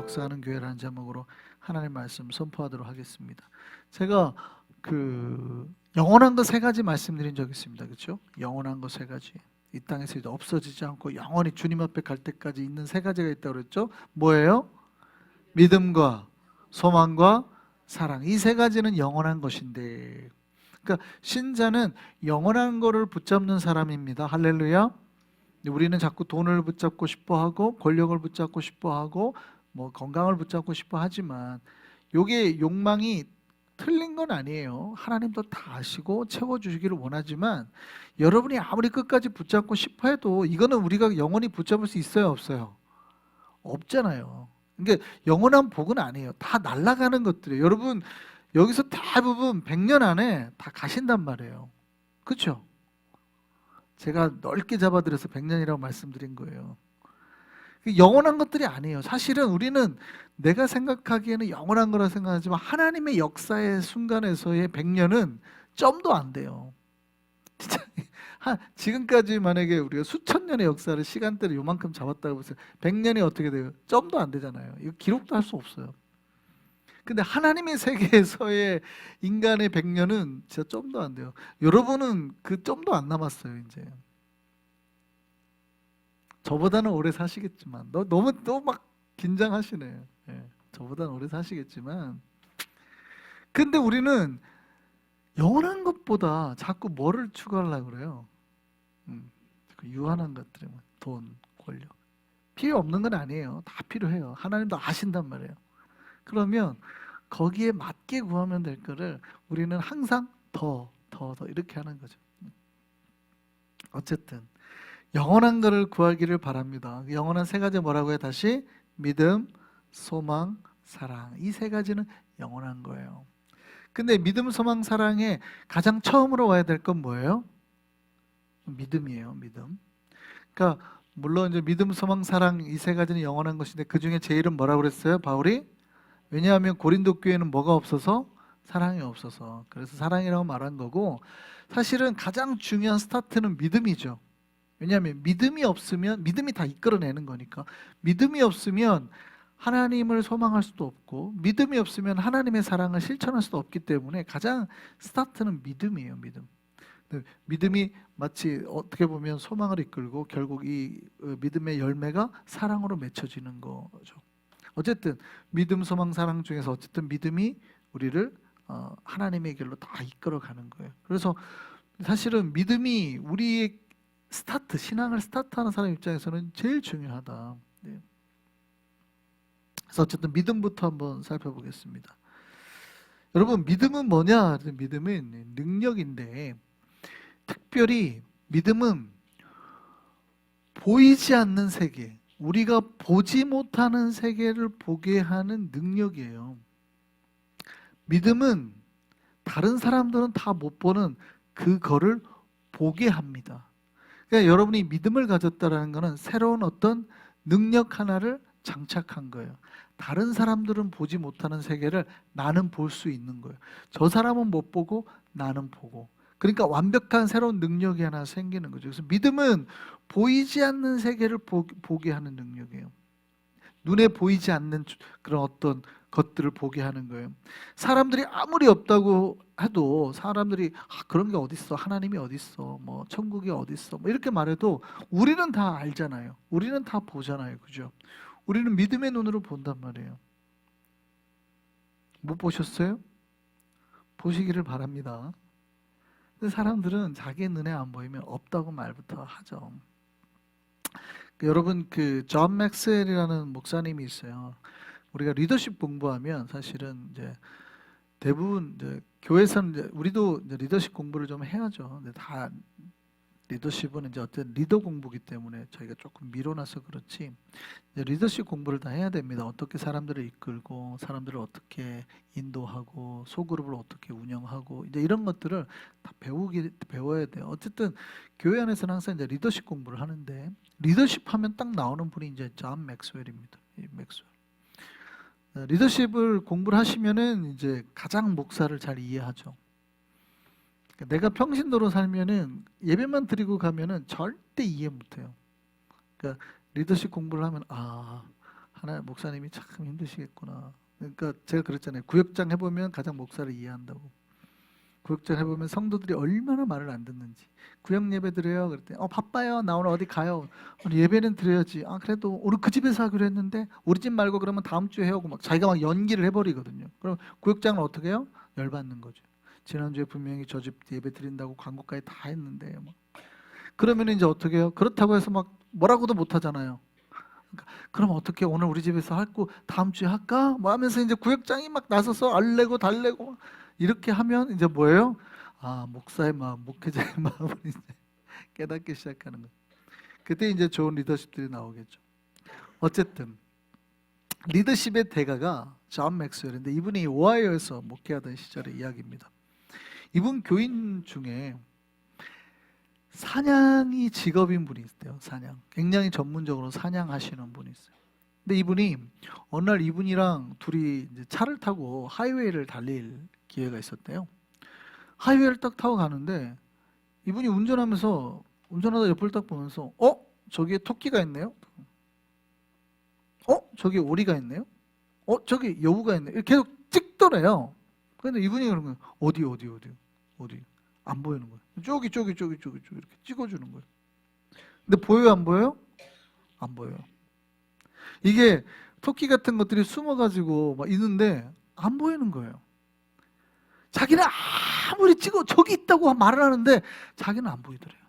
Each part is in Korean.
역사하는 교회라는 제목으로 하나님의 말씀 선포하도록 하겠습니다. 제가 영원한 것 세 가지 말씀드린 적 있습니다. 그렇죠? 영원한 것 세 가지. 이 땅에서 이제 없어지지 않고 영원히 주님 앞에 갈 때까지 있는 세 가지가 있다고 그랬죠? 뭐예요? 믿음과 소망과 사랑. 이 세 가지는 영원한 것인데, 그러니까 신자는 영원한 거를 붙잡는 사람입니다. 할렐루야. 우리는 자꾸 돈을 붙잡고 싶어하고 권력을 붙잡고 싶어하고 뭐 건강을 붙잡고 싶어하지만 요게 욕망이 틀린 건 아니에요. 하나님도 다 아시고 채워주시기를 원하지만 여러분이 아무리 끝까지 붙잡고 싶어해도 이거는 우리가 영원히 붙잡을 수 있어요, 없어요? 없잖아요. 그러니까 영원한 복은 아니에요. 다 날아가는 것들이에요. 여러분 여기서 대부분 100년 안에 다 가신단 말이에요. 그렇죠? 제가 넓게 잡아드려서 100년이라고 말씀드린 거예요. 영원한 것들이 아니에요. 사실은 우리는 내가 생각하기에는 영원한 거라 생각하지만 하나님의 역사의 순간에서의 100년은 점도 안 돼요. 진짜 지금까지 만약에 우리가 수천 년의 역사를 시간대를 요만큼 잡았다고 보세요. 100년이 어떻게 돼요? 점도 안 되잖아요. 이거 기록도 할 수 없어요. 근데 하나님의 세계에서의 인간의 100년은 진짜 점도 안 돼요. 여러분은 그 점도 안 남았어요. 이제 저보다는 오래 사시겠지만 너무 또 막 긴장하시네요. 예, 저보다는 오래 사시겠지만 근데 우리는 영원한 것보다 자꾸 뭐를 추구하려고 그래요? 유한한 것들이 돈, 권력 필요 없는 건 아니에요. 다 필요해요. 하나님도 아신단 말이에요. 그러면 거기에 맞게 구하면 될 거를 우리는 항상 더 이렇게 하는 거죠. 어쨌든 영원한 거를 구하기를 바랍니다. 영원한 세 가지 뭐라고 해요? 다시 믿음, 소망, 사랑. 이 세 가지는 영원한 거예요. 근데 믿음, 소망, 사랑에 가장 처음으로 와야 될 건 뭐예요? 믿음이에요. 믿음. 그러니까 물론 이제 믿음, 소망, 사랑 이 세 가지는 영원한 것인데 그 중에 제일은 뭐라고 그랬어요? 바울이? 왜냐하면 고린도 교회는 뭐가 없어서? 사랑이 없어서. 그래서 사랑이라고 말한 거고 사실은 가장 중요한 스타트는 믿음이죠. 왜냐하면 믿음이 없으면 믿음이 다 이끌어내는 거니까 믿음이 없으면 하나님을 소망할 수도 없고 믿음이 없으면 하나님의 사랑을 실천할 수도 없기 때문에 가장 스타트는 믿음이에요. 믿음이 마치 어떻게 보면 소망을 이끌고 결국 이 믿음의 열매가 사랑으로 맺혀지는 거죠. 어쨌든 믿음, 소망, 사랑 중에서 어쨌든 믿음이 우리를 하나님의 길로 다 이끌어가는 거예요. 그래서 사실은 믿음이 우리의 스타트, 신앙을 스타트하는 사람 입장에서는 제일 중요하다. 네. 그래서 어쨌든 믿음부터 한번 살펴보겠습니다. 여러분 믿음은 뭐냐? 믿음은 능력인데 특별히 믿음은 보이지 않는 세계, 우리가 보지 못하는 세계를 보게 하는 능력이에요. 믿음은 다른 사람들은 다 못 보는 그거를 보게 합니다. 그러니까 여러분이 믿음을 가졌다는 것은 새로운 어떤 능력 하나를 장착한 거예요. 다른 사람들은 보지 못하는 세계를 나는 볼 수 있는 거예요. 저 사람은 못 보고 나는 보고. 그러니까 완벽한 새로운 능력이 하나 생기는 거죠. 그래서 믿음은 보이지 않는 세계를 보게 하는 능력이에요. 눈에 보이지 않는 그런 어떤 것들을 보게 하는 거예요. 사람들이 아무리 없다고 해도 사람들이 그런 게 어딨어, 하나님이 어딨어, 뭐 천국이 어딨어, 뭐 이렇게 말해도 우리는 다 알잖아요. 우리는 다 보잖아요. 그죠? 우리는 믿음의 눈으로 본단 말이에요. 못 보셨어요? 보시기를 바랍니다. 근데 사람들은 자기의 눈에 안 보이면 없다고 말부터 하죠. 여러분 존 맥스웰이라는 목사님이 있어요. 우리가 리더십 공부하면 사실은 이제 대부분 이제 교회에서는 이제 우리도 이제 리더십 공부를 좀 해야죠. 근데 다 리더십은 이제 어쨌든 리더 공부기 때문에 저희가 조금 미뤄놔서 그렇지 이제 리더십 공부를 다 해야 됩니다. 어떻게 사람들을 이끌고 사람들을 어떻게 인도하고 소그룹을 어떻게 운영하고 이제 이런 것들을 다 배워야 돼요. 어쨌든 교회 안에서는 항상 이제 리더십 공부를 하는데 리더십 하면 딱 나오는 분이 이제 존 맥스웰입니다. 이 맥스웰. 리더십을 공부를 하시면은 이제 가장 목사를 잘 이해하죠. 내가 평신도로 살면은 예배만 드리고 가면은 절대 이해 못해요. 그러니까 리더십 공부를 하면 하나 목사님이 참 힘드시겠구나. 그러니까 제가 그랬잖아요. 구역장 해보면 가장 목사를 이해한다고. 구역장 해보면 성도들이 얼마나 말을 안 듣는지. 구역 예배 드려요. 그랬더니 바빠요. 나 오늘 어디 가요. 오늘 예배는 드려야지. 그래도 오늘 그 집에서 하기로 했는데 우리 집 말고 그러면 다음 주에 해오고 막 자기가 막 연기를 해버리거든요. 그럼 구역장은 어떻게 해요? 열받는 거죠. 지난주에 분명히 저 집 예배 드린다고 광고까지 다 했는데 막. 그러면 이제 어떻게 해요? 그렇다고 해서 막 뭐라고도 못 하잖아요. 그럼 어떻게 오늘 우리 집에서 하고 다음 주에 할까? 뭐 하면서 이제 구역장이 막 나서서 알래고 달래고 이렇게 하면 이제 뭐예요? 목사의 마음, 목회자의 마음을 이제 깨닫기 시작하는 거예요. 그때 이제 좋은 리더십들이 나오겠죠. 어쨌든 리더십의 대가가 존 맥스웰인데 이분이 오하이오에서 목회하던 시절의 이야기입니다. 이분 교인 중에 사냥이 직업인 분이 있어요. 사냥. 굉장히 전문적으로 사냥하시는 분이 있어요. 근데 이분이 어느 날 이분이랑 둘이 이제 차를 타고 하이웨이를 달릴 기회가 있었대요. 하이웨이를 딱 타고 가는데 이분이 운전하다 옆을 딱 보면서 저기에 토끼가 있네요. 저기 오리가 있네요. 저기 여우가 있네요. 이렇게 계속 찍더래요. 근데 이분이 그런 거예요. 어디 안 보이는 거예요. 저기 이렇게 찍어주는 거예요. 근데 보여요, 안 보여요? 안 보여요. 이게 토끼 같은 것들이 숨어가지고 막 있는데 안 보이는 거예요. 자기는 아무리 찍어 저기 있다고 말을 하는데 자기는 안 보이더래요.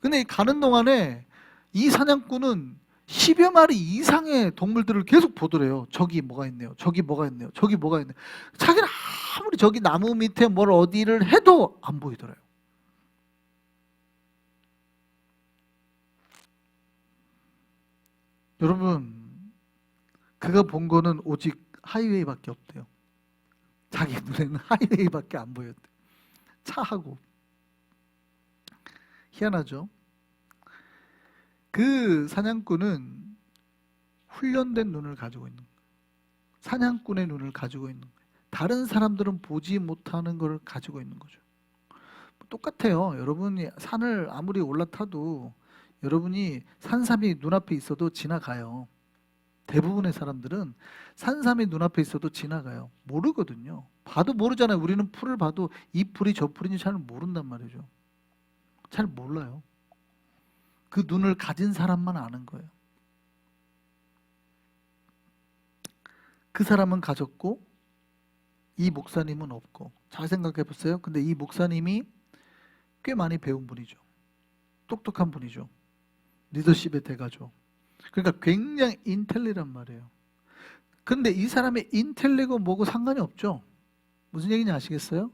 근데 가는 동안에 이 사냥꾼은 10여 마리 이상의 동물들을 계속 보더래요. 저기 뭐가 있네요. 저기 뭐가 있네요. 저기 뭐가 있네요. 자기는 아무리 저기 나무 밑에 뭘 어디를 해도 안 보이더래요. 여러분, 그가 본 거는 오직 하이웨이밖에 없대요. 자기 눈에는 하이웨이밖에 안 보였대요. 차하고. 희한하죠? 그 사냥꾼은 훈련된 눈을 가지고 있는 거예요. 사냥꾼의 눈을 가지고 있는 거예요. 다른 사람들은 보지 못하는 걸 가지고 있는 거죠. 똑같아요. 여러분이 산을 아무리 올라타도 여러분이 산삼이 눈앞에 있어도 지나가요. 대부분의 사람들은 산삼이 눈앞에 있어도 지나가요. 모르거든요. 봐도 모르잖아요. 우리는 풀을 봐도 이 풀이 저 풀인지 잘 모른단 말이죠. 잘 몰라요. 그 눈을 가진 사람만 아는 거예요. 그 사람은 가졌고 이 목사님은 없고. 잘 생각해 보세요. 근데 이 목사님이 꽤 많이 배운 분이죠. 똑똑한 분이죠. 리더십의 대가죠. 그러니까 굉장히 인텔리란 말이에요. 근데 이 사람의 인텔리고 뭐고 상관이 없죠. 무슨 얘기인지 아시겠어요?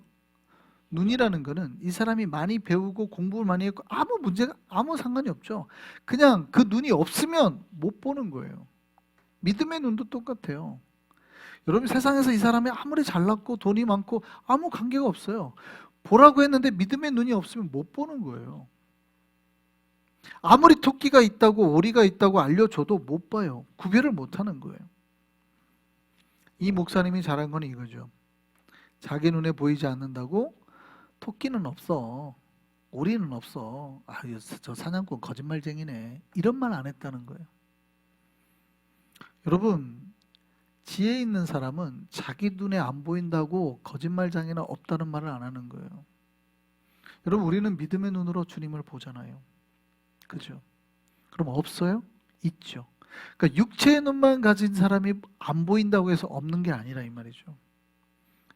눈이라는 거는 이 사람이 많이 배우고 공부를 많이 했고 아무 상관이 없죠. 그냥 그 눈이 없으면 못 보는 거예요. 믿음의 눈도 똑같아요. 여러분 세상에서 이 사람이 아무리 잘났고 돈이 많고 아무 관계가 없어요. 보라고 했는데 믿음의 눈이 없으면 못 보는 거예요. 아무리 토끼가 있다고 오리가 있다고 알려줘도 못 봐요. 구별을 못 하는 거예요. 이 목사님이 잘한 건 이거죠. 자기 눈에 보이지 않는다고 토끼는 없어. 오리는 없어. 저 사냥꾼 거짓말쟁이네. 이런 말 안 했다는 거예요. 여러분, 지혜 있는 사람은 자기 눈에 안 보인다고 거짓말쟁이나 없다는 말을 안 하는 거예요. 여러분, 우리는 믿음의 눈으로 주님을 보잖아요. 그죠? 그럼 없어요? 있죠. 그러니까 육체의 눈만 가진 사람이 안 보인다고 해서 없는 게 아니라 이 말이죠.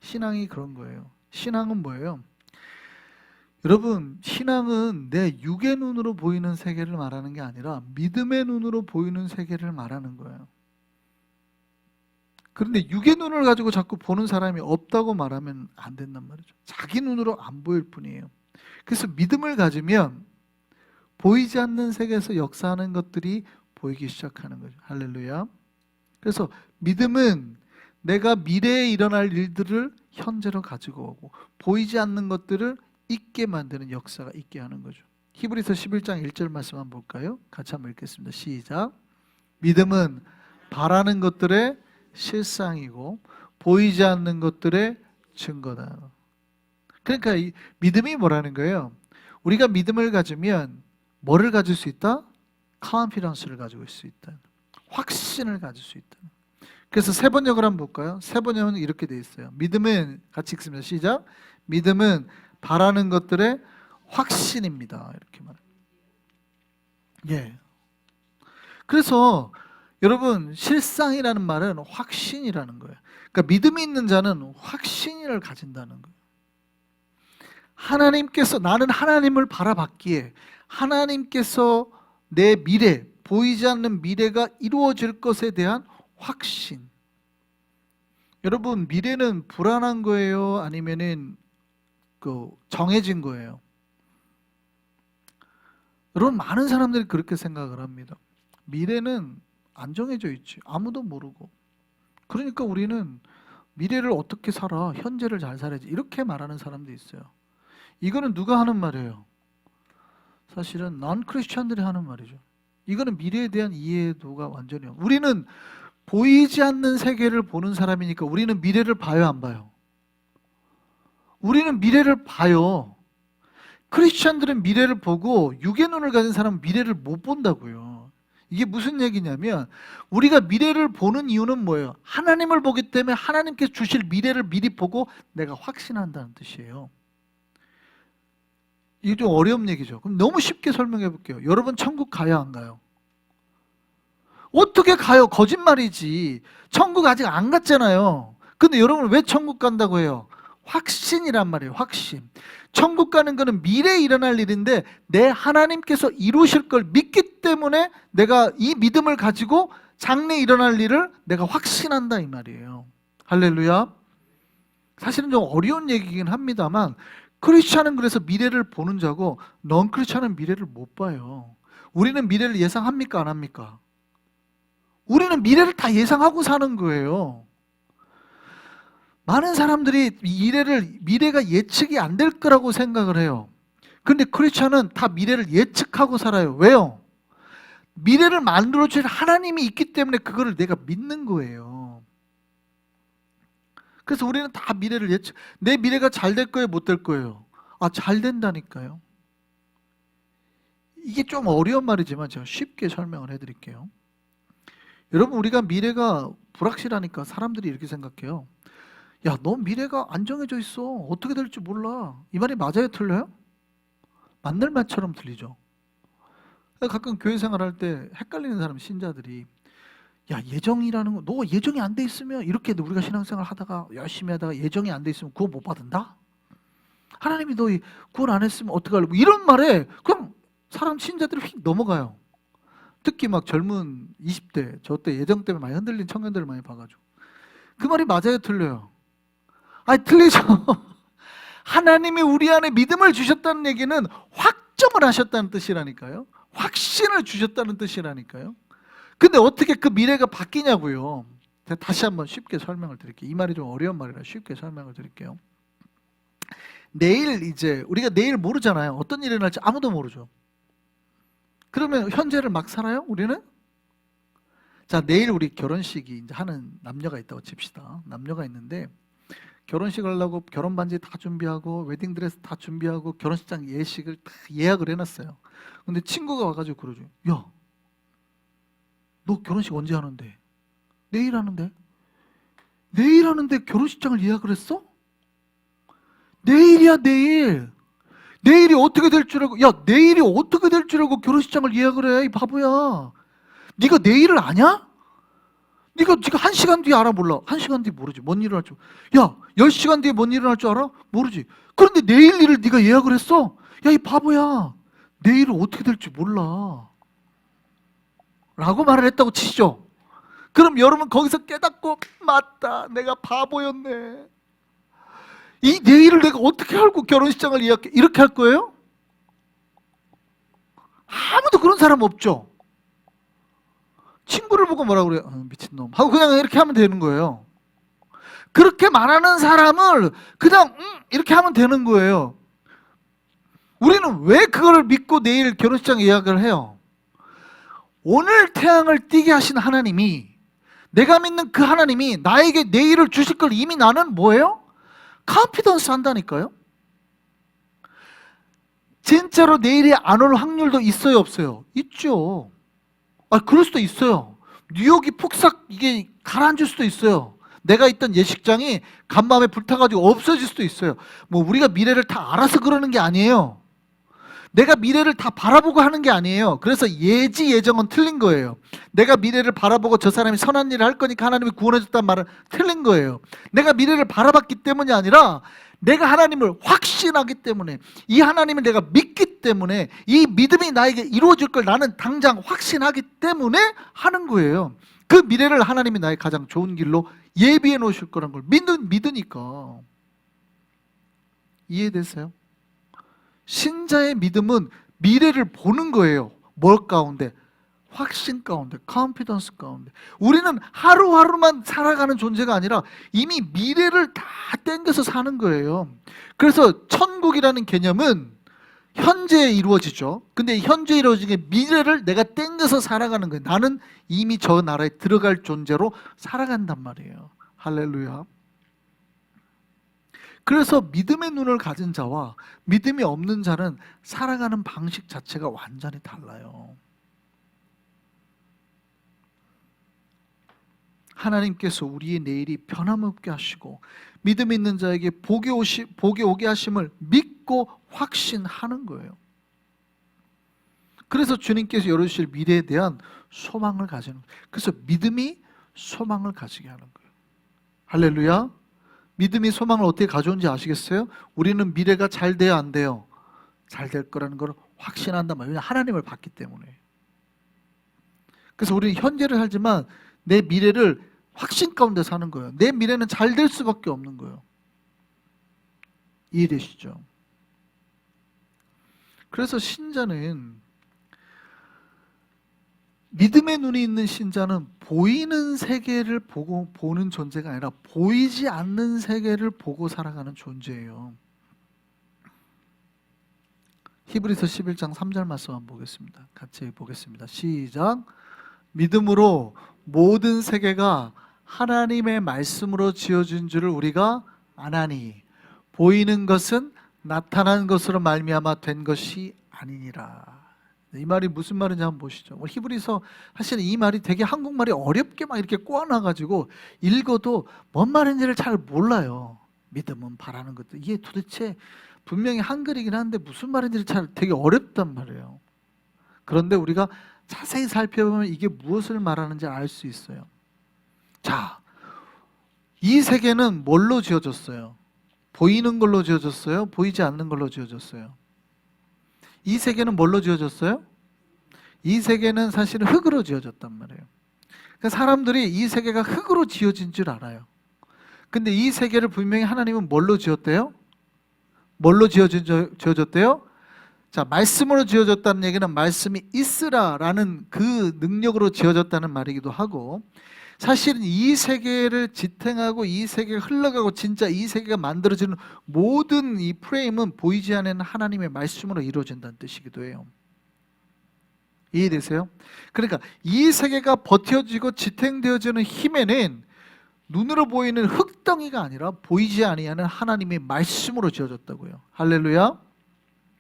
신앙이 그런 거예요. 신앙은 뭐예요? 여러분, 신앙은 내 육의 눈으로 보이는 세계를 말하는 게 아니라 믿음의 눈으로 보이는 세계를 말하는 거예요. 그런데 육의 눈을 가지고 자꾸 보는 사람이 없다고 말하면 안 된단 말이죠. 자기 눈으로 안 보일 뿐이에요. 그래서 믿음을 가지면 보이지 않는 세계에서 역사하는 것들이 보이기 시작하는 거죠. 할렐루야. 그래서 믿음은 내가 미래에 일어날 일들을 현재로 가지고 오고 보이지 않는 것들을 있게 만드는 역사가 있게 하는 거죠. 히브리서 11장 1절 말씀 한번 볼까요? 같이 한번 읽겠습니다. 시작. 믿음은 바라는 것들의 실상이고 보이지 않는 것들의 증거다. 그러니까 이 믿음이 뭐라는 거예요? 우리가 믿음을 가지면 뭐를 가질 수 있다? 컨피던스를 가지고 있을 수 있다. 확신을 가질 수 있다. 그래서 세 번역을 한번 볼까요? 세 번역은 이렇게 돼 있어요. 믿음은, 같이 읽습니다. 시작. 믿음은 바라는 것들의 확신입니다. 이렇게 말해요. 예. 그래서 여러분, 실상이라는 말은 확신이라는 거예요. 그러니까 믿음이 있는 자는 확신을 가진다는 거예요. 하나님께서, 나는 하나님을 바라봤기에 하나님께서 내 미래, 보이지 않는 미래가 이루어질 것에 대한 확신. 여러분, 미래는 불안한 거예요? 아니면은 정해진 거예요? 여러분, 많은 사람들이 그렇게 생각을 합니다. 미래는 안 정해져 있지. 아무도 모르고. 그러니까 우리는 미래를 어떻게 살아? 현재를 잘 살아야지. 이렇게 말하는 사람도 있어요. 이거는 누가 하는 말이에요? 사실은 넌 크리스천들이 하는 말이죠. 이거는 미래에 대한 이해도가 완전히, 우리는 보이지 않는 세계를 보는 사람이니까 우리는 미래를 봐요, 안 봐요? 우리는 미래를 봐요. 크리스천들은 미래를 보고 육의 눈을 가진 사람은 미래를 못 본다고요. 이게 무슨 얘기냐면, 우리가 미래를 보는 이유는 뭐예요? 하나님을 보기 때문에 하나님께서 주실 미래를 미리 보고 내가 확신한다는 뜻이에요. 이게 좀 어려운 얘기죠. 그럼 너무 쉽게 설명해 볼게요. 여러분, 천국 가요, 안 가요? 어떻게 가요? 거짓말이지. 천국 아직 안 갔잖아요. 근데 여러분, 왜 천국 간다고 해요? 확신이란 말이에요. 확신. 천국 가는 거는 미래에 일어날 일인데 내 하나님께서 이루실 걸 믿기 때문에 내가 이 믿음을 가지고 장래에 일어날 일을 내가 확신한다, 이 말이에요. 할렐루야. 사실은 좀 어려운 얘기긴 합니다만, 크리스찬은 그래서 미래를 보는 자고 넌 크리스찬은 미래를 못 봐요. 우리는 미래를 예상합니까, 안 합니까? 우리는 미래를 다 예상하고 사는 거예요. 많은 사람들이 미래가 예측이 안 될 거라고 생각을 해요. 그런데 크리스찬은 다 미래를 예측하고 살아요. 왜요? 미래를 만들어줄 하나님이 있기 때문에 그거를 내가 믿는 거예요. 그래서 우리는 다 미래를 내 미래가 잘 될 거예요, 못 될 거예요? 잘 된다니까요. 이게 좀 어려운 말이지만 제가 쉽게 설명을 해드릴게요. 여러분, 우리가 미래가 불확실하니까 사람들이 이렇게 생각해요. 야, 너 미래가 안 정해져 있어. 어떻게 될지 몰라. 이 말이 맞아요, 틀려요? 맞는 말처럼 들리죠. 가끔 교회 생활할 때 헷갈리는 사람, 신자들이, 야, 예정이라는 거, 너 예정이 안 돼 있으면, 이렇게 우리가 신앙생활 하다가 열심히 하다가 예정이 안 돼 있으면 구원 못 받는다? 하나님이 너 구원 안 했으면 어떡하려고? 이런 말에 그냥 사람, 신자들이 휙 넘어가요. 특히 막 젊은 20대, 저 때 예정 때문에 많이 흔들린 청년들을 많이 봐가지고. 그 말이 맞아요, 틀려요? 틀리죠. 하나님이 우리 안에 믿음을 주셨다는 얘기는 확정을 하셨다는 뜻이라니까요. 확신을 주셨다는 뜻이라니까요. 근데 어떻게 그 미래가 바뀌냐고요. 제가 다시 한번 쉽게 설명을 드릴게요. 이 말이 좀 어려운 말이라 쉽게 설명을 드릴게요. 우리가 내일 모르잖아요. 어떤 일이 날지 아무도 모르죠. 그러면 현재를 막 살아요, 우리는? 자, 내일 우리 결혼식이 이제 하는 남녀가 있다고 칩시다. 남녀가 있는데 결혼식 하려고 결혼 반지 다 준비하고 웨딩드레스 다 준비하고 결혼식장 예식을 다 예약을 해놨어요. 근데 친구가 와가지고 그러죠. 야, 너 결혼식 언제 하는데? 내일 하는데? 내일 하는데 결혼식장을 예약을 했어? 내일이야, 내일. 내일이 어떻게 될 줄 알고, 야, 내일이 어떻게 될 줄 알고 결혼식장을 예약을 해, 이 바보야. 네가 내일을 아냐? 네가 지금 1시간 뒤에 알아, 몰라? 1시간 뒤에 모르지. 뭔 일을 할 줄. 야, 10시간 뒤에 뭔 일을 할 줄 알아? 모르지. 그런데 내일 일을 네가 예약을 했어? 야, 이 바보야. 내일은 어떻게 될지 몰라. 라고 말을 했다고 치시죠. 그럼 여러분 거기서 깨닫고, 맞다, 내가 바보였네. 이 내일을 내가 어떻게 알고 결혼식장을 예약해? 이렇게 할 거예요? 아무도 그런 사람 없죠. 친구를 보고 뭐라 그래요? 미친놈 하고 그냥 이렇게 하면 되는 거예요. 그렇게 말하는 사람을 그냥 이렇게 하면 되는 거예요. 우리는 왜 그걸 믿고 내일 결혼식장 예약을 해요? 오늘 태양을 뜨게 하신 하나님이, 내가 믿는 그 하나님이 나에게 내일을 주실 걸 이미 나는 뭐예요? 컨피던스 한다니까요. 진짜로 내일이 안 올 확률도 있어요, 없어요? 있죠. 그럴 수도 있어요. 뉴욕이 폭삭 이게 가라앉을 수도 있어요. 내가 있던 예식장이 간밤에 불타가지고 없어질 수도 있어요. 뭐 우리가 미래를 다 알아서 그러는 게 아니에요. 내가 미래를 다 바라보고 하는 게 아니에요. 그래서 예지 예정은 틀린 거예요. 내가 미래를 바라보고 저 사람이 선한 일을 할 거니까 하나님이 구원해줬다는 말은 틀린 거예요. 내가 미래를 바라봤기 때문이 아니라 내가 하나님을 확신하기 때문에, 이 하나님을 내가 믿기 때문에, 이 믿음이 나에게 이루어질 걸 나는 당장 확신하기 때문에 하는 거예요. 그 미래를 하나님이 나의 가장 좋은 길로 예비해 놓으실 거란 걸 믿으니까. 이해되세요? 신자의 믿음은 미래를 보는 거예요. 뭘 가운데? 확신 가운데, 컨피던스 가운데. 우리는 하루하루만 살아가는 존재가 아니라 이미 미래를 다 땡겨서 사는 거예요. 그래서 천국이라는 개념은 현재에 이루어지죠. 근데 현재에 이루어진 게 미래를 내가 땡겨서 살아가는 거예요. 나는 이미 저 나라에 들어갈 존재로 살아간단 말이에요. 할렐루야. 그래서 믿음의 눈을 가진 자와 믿음이 없는 자는 살아가는 방식 자체가 완전히 달라요. 하나님께서 우리의 내일이 변함없게 하시고 믿음 있는 자에게 복이 오게 하심을 믿고 확신하는 거예요. 그래서 주님께서 열어주실 미래에 대한 소망을 가지는 거예요. 그래서 믿음이 소망을 가지게 하는 거예요. 할렐루야. 믿음이 소망을 어떻게 가져오는지 아시겠어요? 우리는 미래가 잘 돼요, 안 돼요? 잘 될 거라는 걸 확신한단 말이에요. 왜냐하면 하나님을 봤기 때문에. 그래서 우리는 현재를 살지만 내 미래를 확신 가운데 사는 거예요. 내 미래는 잘 될 수밖에 없는 거예요. 이해되시죠? 그래서 신자는, 믿음의 눈이 있는 신자는 보이는 세계를 보는 존재가 아니라 보이지 않는 세계를 보고 살아가는 존재예요. 히브리서 11장 3절 말씀 한번 보겠습니다. 같이 보겠습니다. 시작. 믿음으로 모든 세계가 하나님의 말씀으로 지어진 줄을 우리가 아나니 보이는 것은 나타난 것으로 말미암아 된 것이 아니니라. 이 말이 무슨 말인지 한번 보시죠. 히브리서 사실은 이 말이 되게 한국말이 어렵게 막 이렇게 꼬아놔가지고 읽어도 뭔 말인지를 잘 몰라요. 믿음은 바라는 것도 이게 도대체 분명히 한글이긴 한데 무슨 말인지를 잘 되게 어렵단 말이에요. 그런데 우리가 자세히 살펴보면 이게 무엇을 말하는지 알 수 있어요. 자, 이 세계는 뭘로 지어졌어요? 보이는 걸로 지어졌어요? 보이지 않는 걸로 지어졌어요? 이 세계는 뭘로 지어졌어요? 이 세계는 사실은 흙으로 지어졌단 말이에요. 그러니까 사람들이 이 세계가 흙으로 지어진 줄 알아요. 근데 이 세계를 분명히 하나님은 뭘로 지었대요? 뭘로 지어졌대요? 자, 말씀으로 지어졌다는 얘기는 말씀이 있으라라는 그 능력으로 지어졌다는 말이기도 하고, 사실은 이 세계를 지탱하고 이 세계가 흘러가고 진짜 이 세계가 만들어지는 모든 이 프레임은 보이지 않는 하나님의 말씀으로 이루어진다는 뜻이기도 해요. 이해되세요? 그러니까 이 세계가 버텨지고 지탱되어지는 힘에는 눈으로 보이는 흙덩이가 아니라 보이지 아니하는 하나님의 말씀으로 지어졌다고요. 할렐루야.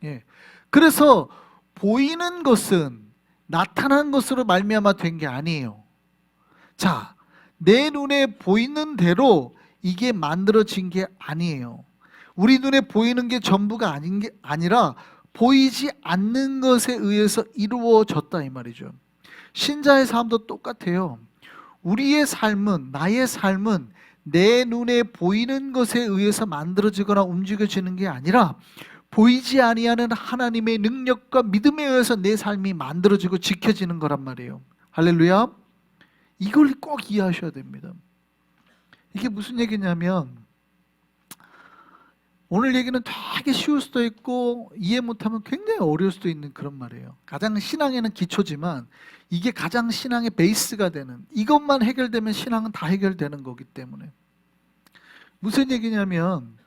예. 그래서 보이는 것은 나타난 것으로 말미암아 된 게 아니에요. 자, 내 눈에 보이는 대로 이게 만들어진 게 아니에요. 우리 눈에 보이는 게 전부가 아닌 게 아니라 보이지 않는 것에 의해서 이루어졌다 이 말이죠. 신자의 삶도 똑같아요. 우리의 삶은, 나의 삶은 내 눈에 보이는 것에 의해서 만들어지거나 움직여지는 게 아니라 보이지 아니하는 하나님의 능력과 믿음에 의해서 내 삶이 만들어지고 지켜지는 거란 말이에요. 할렐루야. 이걸 꼭 이해하셔야 됩니다. 이게 무슨 얘기냐면, 오늘 얘기는 되게 쉬울 수도 있고 이해 못하면 굉장히 어려울 수도 있는 그런 말이에요. 가장 신앙에는 기초지만 이게 가장 신앙의 베이스가 되는, 이것만 해결되면 신앙은 다 해결되는 거기 때문에. 무슨 얘기냐면,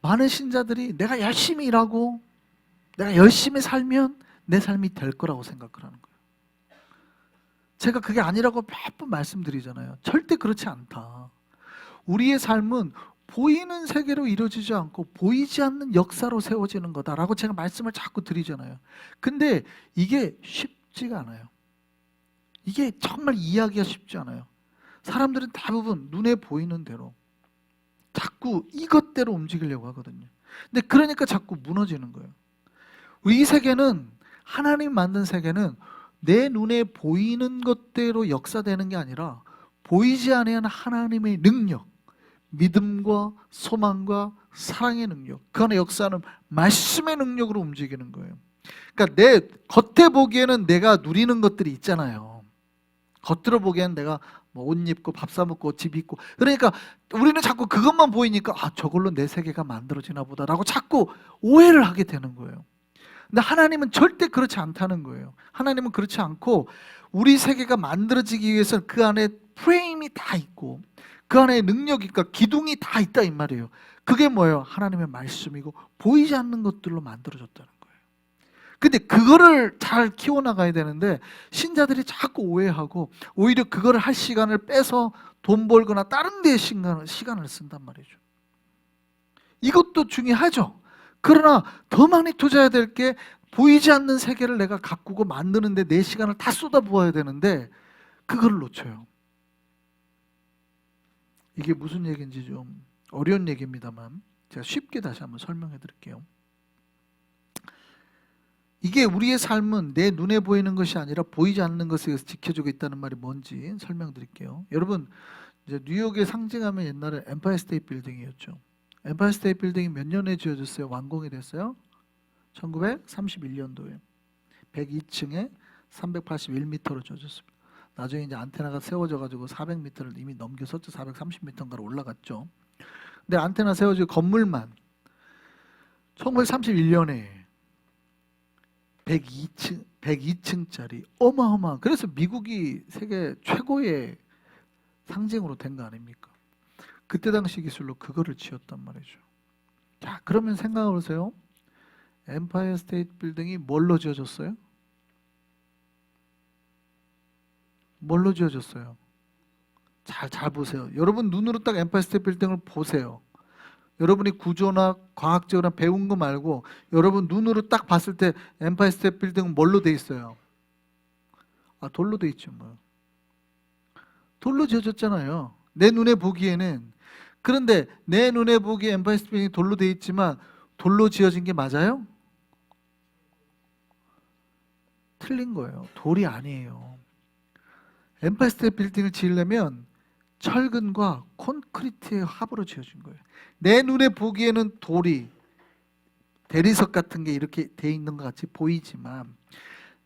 많은 신자들이 내가 열심히 일하고 내가 열심히 살면 내 삶이 될 거라고 생각을 하는 거예요. 제가 그게 아니라고 몇 번 말씀드리잖아요. 절대 그렇지 않다. 우리의 삶은 보이는 세계로 이루어지지 않고 보이지 않는 역사로 세워지는 거다라고 제가 말씀을 자꾸 드리잖아요. 근데 이게 쉽지가 않아요. 이게 정말 이해하기가 쉽지 않아요. 사람들은 대부분 눈에 보이는 대로 자꾸 이것대로 움직이려고 하거든요. 근데 그러니까 자꾸 무너지는 거예요. 이 세계는, 하나님 만든 세계는 내 눈에 보이는 것대로 역사되는 게 아니라 보이지 않는 하나님의 능력, 믿음과 소망과 사랑의 능력, 그 안에 역사하는 말씀의 능력으로 움직이는 거예요. 그러니까 내 겉에 보기에는 내가 누리는 것들이 있잖아요. 겉으로 보기에는 내가 뭐 옷 입고 밥 사 먹고 집 있고, 그러니까 우리는 자꾸 그것만 보이니까 저걸로 내 세계가 만들어지나 보다라고 자꾸 오해를 하게 되는 거예요. 근데 하나님은 절대 그렇지 않다는 거예요. 하나님은 그렇지 않고 우리 세계가 만들어지기 위해서 그 안에 프레임이 다 있고 그 안에 능력이 있고 기둥이 다 있다 이 말이에요. 그게 뭐예요? 하나님의 말씀이고 보이지 않는 것들로 만들어졌다는 거예요. 근데 그거를 잘 키워나가야 되는데 신자들이 자꾸 오해하고 오히려 그거를 할 시간을 빼서 돈 벌거나 다른 데에 시간을 쓴단 말이죠. 이것도 중요하죠. 그러나 더 많이 투자해야 될 게 보이지 않는 세계를 내가 가꾸고 만드는데 내 시간을 다 쏟아부어야 되는데 그걸 놓쳐요. 이게 무슨 얘기인지 좀 어려운 얘기입니다만 제가 쉽게 다시 한번 설명해 드릴게요. 이게 우리의 삶은 내 눈에 보이는 것이 아니라 보이지 않는 것에 의해서 지켜지고 있다는 말이 뭔지 설명드릴게요. 여러분, 이제 뉴욕의 상징하면 옛날에 엠파이어 스테이트 빌딩이었죠. 엠파이어 스테이트 빌딩이 몇 년에 지어졌어요? 완공이 됐어요? 1931년도에 102층에 381m로 지어졌습니다. 나중에 이제 안테나가 세워져 가지고 400m를 이미 넘겨섰죠. 430m인가로 올라갔죠. 근데 안테나 세워지고 건물만 1931년에 102층짜리 어마어마한, 그래서 미국이 세계 최고의 상징으로 된 거 아닙니까? 그때 당시 기술로 그거를 지었단 말이죠. 자, 그러면 생각해 보세요. 엠파이어 스테이트 빌딩이 뭘로 지어졌어요? 뭘로 지어졌어요? 잘 보세요. 여러분 눈으로 딱 엠파이어 스테이트 빌딩을 보세요. 여러분이 구조나 과학적으로 배운 거 말고 여러분 눈으로 딱 봤을 때 엠파이어 스테이트 빌딩은 뭘로 돼 있어요? 돌로 돼 있죠. 뭐 돌로 지어졌잖아요. 내 눈에 보기에는. 그런데 내 눈에 보기에 엠파이어 스테이트 빌딩이 돌로 돼 있지만 돌로 지어진 게 맞아요? 틀린 거예요. 돌이 아니에요. 엠파이어 스테이트 빌딩을 지으려면 철근과 콘크리트의 합으로 지어진 거예요. 내 눈에 보기에는 돌이 대리석 같은 게 이렇게 돼 있는 것 같이 보이지만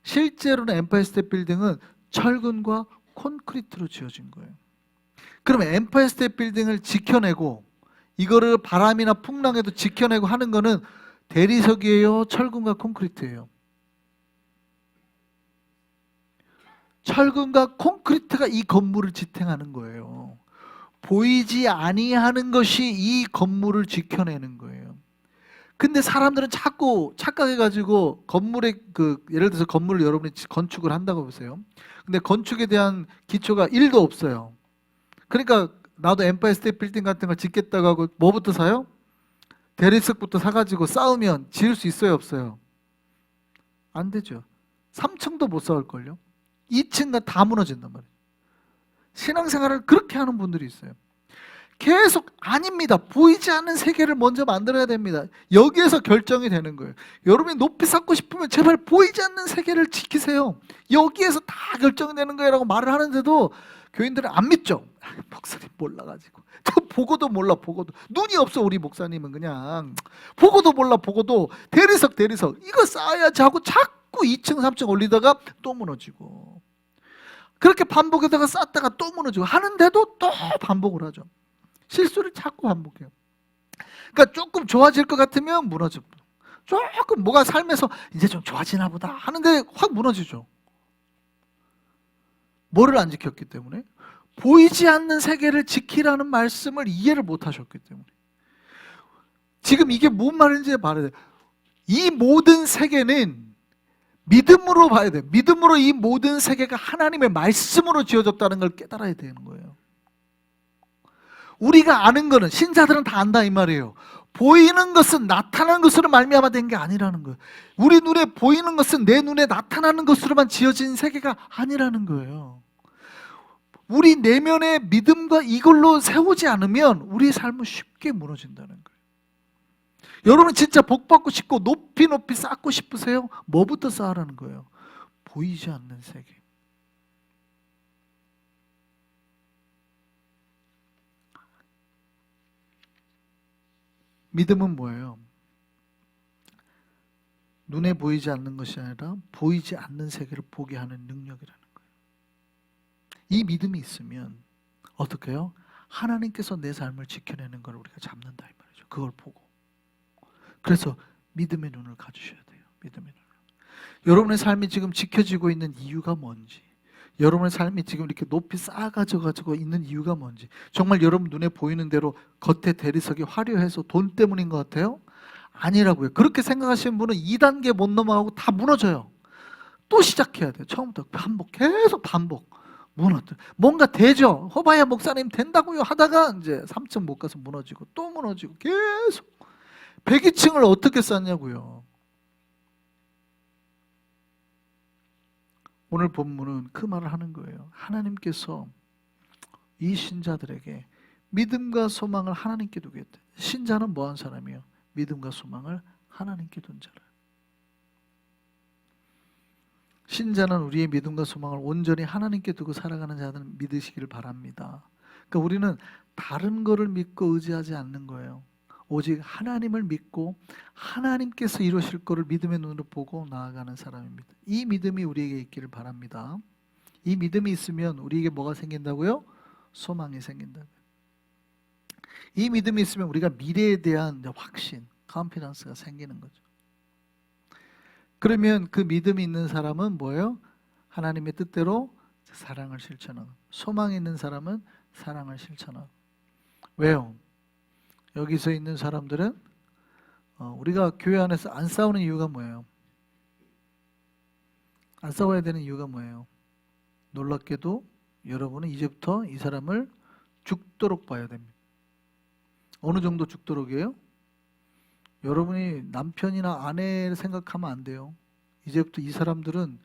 실제로는 엠파이어 스테이트 빌딩은 철근과 콘크리트로 지어진 거예요. 그러면 엠파이어 스테이트 빌딩을 지켜내고 이거를 바람이나 풍랑에도 지켜내고 하는 거는 대리석이에요? 철근과 콘크리트예요? 철근과 콘크리트가 이 건물을 지탱하는 거예요. 보이지 아니하는 것이 이 건물을 지켜내는 거예요. 근데 사람들은 자꾸 착각해가지고 건물의 예를 들어서 건물을 여러분이 건축을 한다고 보세요. 근데 건축에 대한 기초가 1도 없어요. 그러니까 나도 엠파이어 스테이트 빌딩 같은 걸 짓겠다고 하고 뭐부터 사요? 대리석부터 사가지고 쌓으면 지을 수 있어요, 없어요? 안 되죠. 3층도 못 쌓을걸요. 2층가 다 무너진단 말이에요. 신앙생활을 그렇게 하는 분들이 있어요. 계속 아닙니다. 보이지 않는 세계를 먼저 만들어야 됩니다. 여기에서 결정이 되는 거예요. 여러분이 높이 쌓고 싶으면 제발 보이지 않는 세계를 지키세요. 여기에서 다 결정이 되는 거예요 라고 말을 하는데도 교인들은 안 믿죠. 목사님 몰라가지고 저 보고도 몰라. 보고도 눈이 없어. 우리 목사님은 그냥 보고도 몰라. 보고도 대리석 이거 쌓아야지 하고 자꾸 2층 3층 올리다가 또 무너지고 그렇게 반복하다가 쌓다가 또 무너지고 하는데도 또 반복을 하죠. 실수를 자꾸 반복해요. 그러니까 조금 좋아질 것 같으면 무너지고 조금 뭐가 삶에서 이제 좀 좋아지나 보다 하는데 확 무너지죠. 뭐를 안 지켰기 때문에? 보이지 않는 세계를 지키라는 말씀을 이해를 못 하셨기 때문에. 지금 이게 뭔 말인지 말해야 돼요. 이 모든 세계는 믿음으로 봐야 돼요. 믿음으로 이 모든 세계가 하나님의 말씀으로 지어졌다는 걸 깨달아야 되는 거예요. 우리가 아는 거는 신자들은 다 안다 이 말이에요. 보이는 것은 나타나는 것으로 말미암아 된 게 아니라는 거예요. 우리 눈에 보이는 것은 내 눈에 나타나는 것으로만 지어진 세계가 아니라는 거예요. 우리 내면의 믿음과 이걸로 세우지 않으면 우리의 삶은 쉽게 무너진다는 거예요. 여러분 진짜 복 받고 싶고 높이 높이 쌓고 싶으세요? 뭐부터 쌓으라는 거예요? 보이지 않는 세계. 믿음은 뭐예요? 눈에 보이지 않는 것이 아니라 보이지 않는 세계를 보게 하는 능력이라는 거예요. 이 믿음이 있으면 어떻게 해요? 하나님께서 내 삶을 지켜내는 걸 우리가 잡는다 이 말이죠. 그걸 보고. 그래서 믿음의 눈을 가지셔야 돼요. 믿음의 눈을. 여러분의 삶이 지금 지켜지고 있는 이유가 뭔지, 여러분의 삶이 지금 이렇게 높이 쌓아가지고 있는 이유가 뭔지, 정말 여러분 눈에 보이는 대로 겉에 대리석이 화려해서 돈 때문인 것 같아요? 아니라고요. 그렇게 생각하시는 분은 2단계 못 넘어가고 다 무너져요. 또 시작해야 돼요. 처음부터 반복, 계속 반복. 무너져. 뭔가 되죠. 허바야 목사님 된다고요 하다가 이제 3층 못 가서 무너지고 또 무너지고 계속. 102층을 어떻게 쌓냐고요. 오늘 본문은 그 말을 하는 거예요. 하나님께서 이 신자들에게 믿음과 소망을 하나님께 두겠다. 신자는 뭐한 사람이에요? 믿음과 소망을 하나님께 둔 자라. 신자는 우리의 믿음과 소망을 온전히 하나님께 두고 살아가는 자들은 믿으시기를 바랍니다. 그러니까 우리는 다른 거를 믿고 의지하지 않는 거예요. 오직 하나님을 믿고 하나님께서 이루실 것을 믿음의 눈으로 보고 나아가는 사람입니다. 이 믿음이 우리에게 있기를 바랍니다. 이 믿음이 있으면 우리에게 뭐가 생긴다고요? 소망이 생긴다고요. 이 믿음이 있으면 우리가 미래에 대한 확신, 컨피던스가 생기는 거죠. 그러면 그 믿음이 있는 사람은 뭐예요? 하나님의 뜻대로 사랑을 실천하고, 소망이 있는 사람은 사랑을 실천하고. 왜요? 여기서 있는 사람들은 우리가 교회 안에서 안 싸우는 이유가 뭐예요? 안 싸워야 되는 이유가 뭐예요? 놀랍게도 여러분은 이제부터 이 사람을 죽도록 봐야 됩니다. 어느 정도 죽도록이에요? 여러분이 남편이나 아내를 생각하면 안 돼요. 이제부터 이 사람들은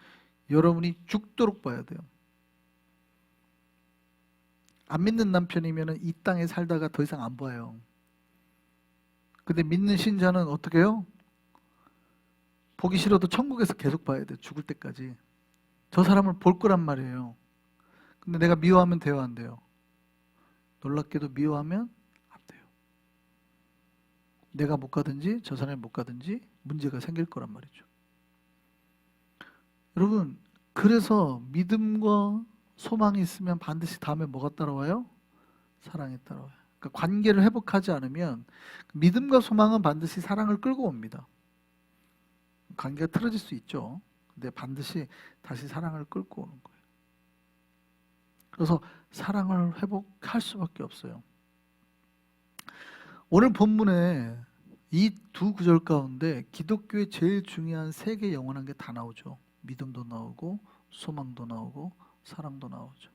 여러분이 죽도록 봐야 돼요. 안 믿는 남편이면 이 땅에 살다가 더 이상 안 봐요. 근데 믿는 신자는 어떻게 해요? 보기 싫어도 천국에서 계속 봐야 돼요. 죽을 때까지. 저 사람을 볼 거란 말이에요. 근데 내가 미워하면 돼요, 안 돼요? 놀랍게도 미워하면 안 돼요. 내가 못 가든지 저 사람이 못 가든지 문제가 생길 거란 말이죠. 여러분, 그래서 믿음과 소망이 있으면 반드시 다음에 뭐가 따라와요? 사랑이 따라와요. 그러니까 관계를 회복하지 않으면 믿음과 소망은 반드시 사랑을 끌고 옵니다. 관계가 틀어질 수 있죠. 근데 반드시 다시 사랑을 끌고 오는 거예요. 그래서 사랑을 회복할 수밖에 없어요. 오늘 본문에 이 두 구절 가운데 기독교의 제일 중요한 세 개 영원한 게 다 나오죠. 믿음도 나오고 소망도 나오고 사랑도 나오죠.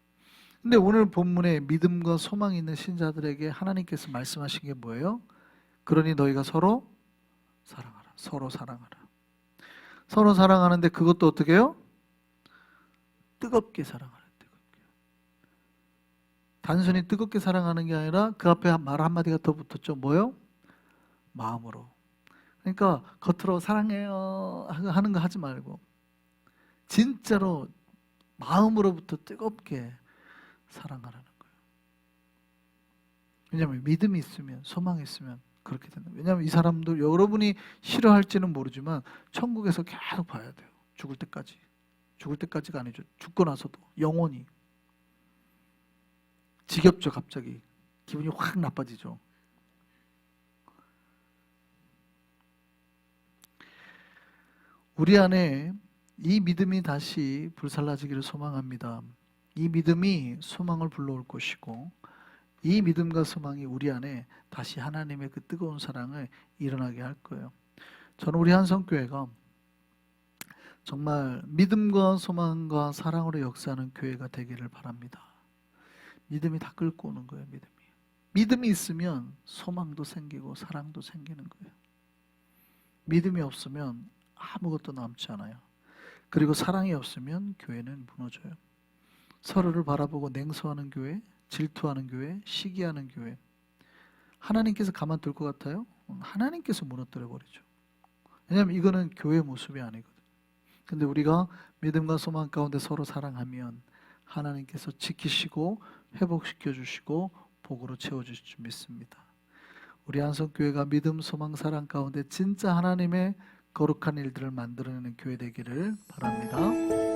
근데 오늘 본문에 믿음과 소망이 있는 신자들에게 하나님께서 말씀하신 게 뭐예요? 그러니 너희가 서로 사랑하라. 서로 사랑하라. 서로 사랑하는데 그것도 어떻게 해요? 뜨겁게 사랑하라. 뜨겁게. 단순히 뜨겁게 사랑하는 게 아니라 그 앞에 말 한마디가 더 붙었죠. 뭐요? 마음으로. 그러니까 겉으로 사랑해요 하는 거 하지 말고 진짜로 마음으로부터 뜨겁게 사랑하라는 거예요. 왜냐하면 믿음이 있으면, 소망이 있으면 그렇게 된다. 왜냐하면 이 사람들 여러분이 싫어할지는 모르지만 천국에서 계속 봐야 돼요. 죽을 때까지. 죽을 때까지가 아니죠. 죽고 나서도 영원히. 지겹죠. 갑자기 기분이 확 나빠지죠. 우리 안에 이 믿음이 다시 불살라지기를 소망합니다. 이 믿음이 소망을 불러올 것이고 이 믿음과 소망이 우리 안에 다시 하나님의 그 뜨거운 사랑을 일어나게 할 거예요. 저는 우리 한성교회가 정말 믿음과 소망과 사랑으로 역사하는 교회가 되기를 바랍니다. 믿음이 다 끌고 오는 거예요. 믿음이 있으면 소망도 생기고 사랑도 생기는 거예요. 믿음이 없으면 아무것도 남지 않아요. 그리고 사랑이 없으면 교회는 무너져요. 서로를 바라보고 냉소하는 교회, 질투하는 교회, 시기하는 교회. 하나님께서 가만둘 것 같아요? 하나님께서 무너뜨려 버리죠. 왜냐하면 이거는 교회의 모습이 아니거든요. 근데 우리가 믿음과 소망 가운데 서로 사랑하면 하나님께서 지키시고 회복시켜 주시고 복으로 채워주실 줄 믿습니다. 우리 한성교회가 믿음, 소망, 사랑 가운데 진짜 하나님의 거룩한 일들을 만들어내는 교회 되기를 바랍니다.